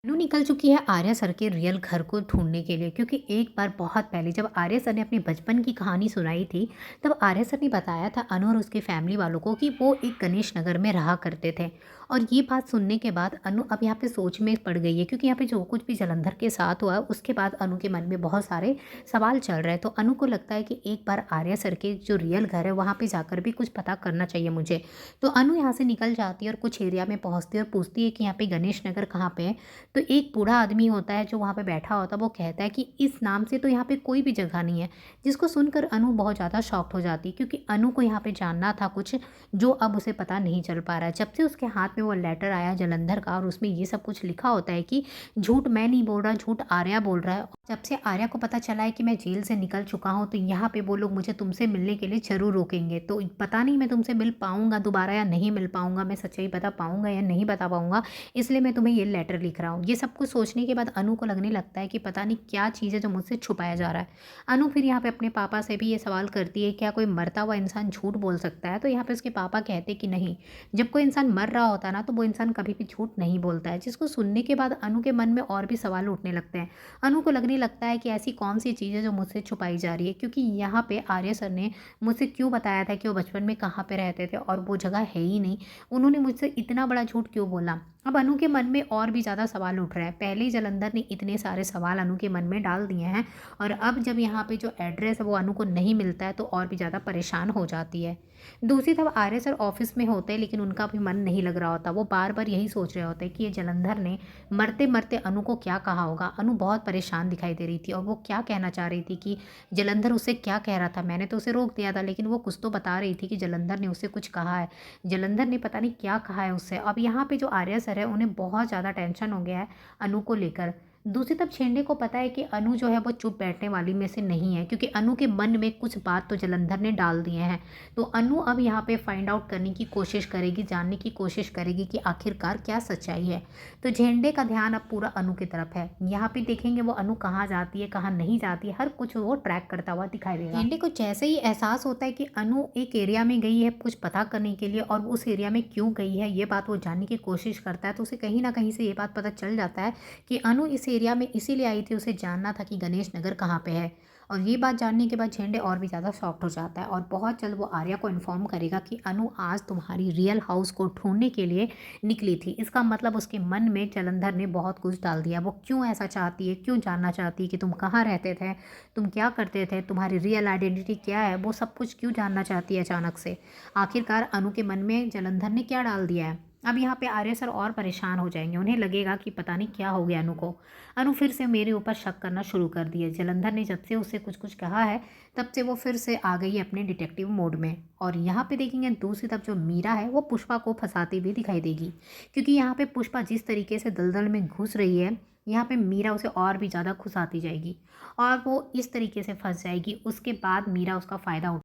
अनु निकल चुकी है आर्या सर के रियल घर को ढूंढने के लिए, क्योंकि एक बार बहुत पहले जब आर्या सर ने अपनी बचपन की कहानी सुनाई थी, तब आर्या सर ने बताया था अनु और उसके फैमिली वालों को कि वो एक गणेश नगर में रहा करते थे। और ये बात सुनने के बाद अनु अब यहाँ पे सोच में पड़ गई है, क्योंकि यहाँ पे जो कुछ भी जलंधर के साथ हुआ उसके बाद अनु के मन में बहुत सारे सवाल चल रहे हैं। तो अनु को लगता है कि एक बार आर्या सर के जो रियल घर है वहाँ पे जाकर भी कुछ पता करना चाहिए मुझे। तो अनु यहाँ से निकल जाती है और कुछ एरिया में पहुँचती है और पूछती है कि यहाँ पे गणेश नगर कहाँ पे है। तो एक बूढ़ा आदमी होता है जो वहाँ पे बैठा होता है, वो कहता है कि इस नाम से तो यहाँ पे कोई भी जगह नहीं है। जिसको सुनकर अनु बहुत ज़्यादा शॉक्ड हो जाती है, क्योंकि अनु को यहाँ पे जानना था कुछ जो अब उसे पता नहीं चल पा रहा है। जब से उसके हाथ में वो लेटर आया जलंधर का और उसमें ये सब कुछ लिखा होता है कि झूठ मैं नहीं बोल रहा, झूठ आर्या बोल रहा है। जब से आर्या को पता चला है कि मैं जेल से निकल चुका हूँ, तो यहाँ पे वो लोग मुझे तुमसे मिलने के लिए ज़रूर रोकेंगे। तो पता नहीं मैं तुमसे मिल पाऊँगा दोबारा या नहीं मिल पाऊँगा, मैं सच्चाई बता पाऊँगा या नहीं बता पाऊँगा, इसलिए मैं तुम्हें ये लेटर लिख रहा हूँ। ये सब कुछ सोचने के बाद अनु को लगने लगता है कि पता नहीं क्या चीज़ है जो मुझसे छुपाया जा रहा है। अनु फिर यहाँ पे अपने पापा से भी ये सवाल करती है, क्या कोई मरता हुआ इंसान झूठ बोल सकता है? तो यहाँ पे उसके पापा कहते कि नहीं, जब कोई इंसान मर रहा होता है ना, तो वो इंसान कभी भी झूठ नहीं बोलता है। जिसको सुनने के बाद अनु के मन में और भी सवाल उठने लगते हैं। अनु को लगने लगता है कि ऐसी कौन सी चीज़ है जो मुझसे छुपाई जा रही है, क्योंकि यहाँ पे आर्य सर ने मुझसे क्यों बताया था कि वो बचपन में कहाँ पे रहते थे और वो जगह है ही नहीं। उन्होंने मुझसे इतना बड़ा झूठ क्यों बोला? अब अनु के मन में और भी ज़्यादा सवाल उठ रहे हैं। पहले ही जलंधर ने इतने सारे सवाल अनु के मन में डाल दिए हैं, और अब जब यहाँ पे जो एड्रेस है वो अनु को नहीं मिलता है, तो और भी ज़्यादा परेशान हो जाती है। दूसरी तरफ आर्य सर ऑफिस में होते हैं, लेकिन उनका भी मन नहीं लग रहा होता। वो बार बार यही सोच रहे होते हैं कि ये जलंधर ने मरते मरते अनु को क्या कहा होगा। अनु बहुत परेशान दिखाई दे रही थी, और वो क्या कहना चाह रही थी कि जलंधर उसे क्या कह रहा था। मैंने तो उसे रोक दिया था, लेकिन वो कुछ तो बता रही थी कि जलंधर ने उसे कुछ कहा है। जलंधर ने पता नहीं क्या कहा है उससे। अब यहाँ पे जो आर्य सर है उन्हें बहुत ज़्यादा टेंशन हो गया है अनु को लेकर। दूसरी तरफ छेंडे को पता है कि अनु जो है वो चुप बैठने वाली में से नहीं है, क्योंकि अनु के मन में कुछ बात तो जलंधर ने डाल दिए हैं। तो अनु अब यहाँ पे फाइंड आउट करने की कोशिश करेगी, जानने की कोशिश करेगी कि आखिरकार क्या सच्चाई है। तो झेंडे का ध्यान अब पूरा अनु की तरफ है। यहाँ पे देखेंगे वो अनु कहाँ जाती है, कहाँ नहीं जाती है, हर कुछ वो ट्रैक करता हुआ दिखाई देगा। झेंडे को जैसे ही एहसास होता है कि अनु एक एरिया में गई है कुछ पता करने के लिए, और उस एरिया में क्यों गई है ये बात वो जानने की कोशिश करता है, तो उसे कहीं ना कहीं से ये बात पता चल जाता है कि अनु इस एरिया में इसीलिए आई थी, उसे जानना था कि गणेश नगर कहाँ पे है। और ये बात जानने के बाद झेंडे और भी ज़्यादा शॉक्ड हो जाता है, और बहुत जल्द वो आर्या को इन्फॉर्म करेगा कि अनु आज तुम्हारी रियल हाउस को ढूंढने के लिए निकली थी। इसका मतलब उसके मन में जलंधर ने बहुत कुछ डाल दिया। वो क्यों ऐसा चाहती है, क्यों जानना चाहती है कि तुम कहाँ रहते थे, तुम क्या करते थे, तुम्हारी रियल आइडेंटिटी क्या है, वो सब कुछ क्यों जानना चाहती है अचानक से। आखिरकार अनु के मन में जलंधर ने क्या डाल दिया है। अब यहाँ पे आर्य सर और परेशान हो जाएंगे। उन्हें लगेगा कि पता नहीं क्या हो गया अनु को। अनु फिर से मेरे ऊपर शक करना शुरू कर दिया। जलंधर ने जब से उसे कुछ कुछ कहा है, तब से वो फिर से आ गई है अपने डिटेक्टिव मोड में। और यहाँ पे देखेंगे दूसरी तरफ जो मीरा है वो पुष्पा को फंसाती भी दिखाई देगी, क्योंकि यहाँ पे पुष्पा जिस तरीके से दलदल में घुस रही है, यहाँ पे मीरा उसे और भी ज़्यादा घुसाती जाएगी, और वो इस तरीके से फंस जाएगी। उसके बाद मीरा उसका फ़ायदा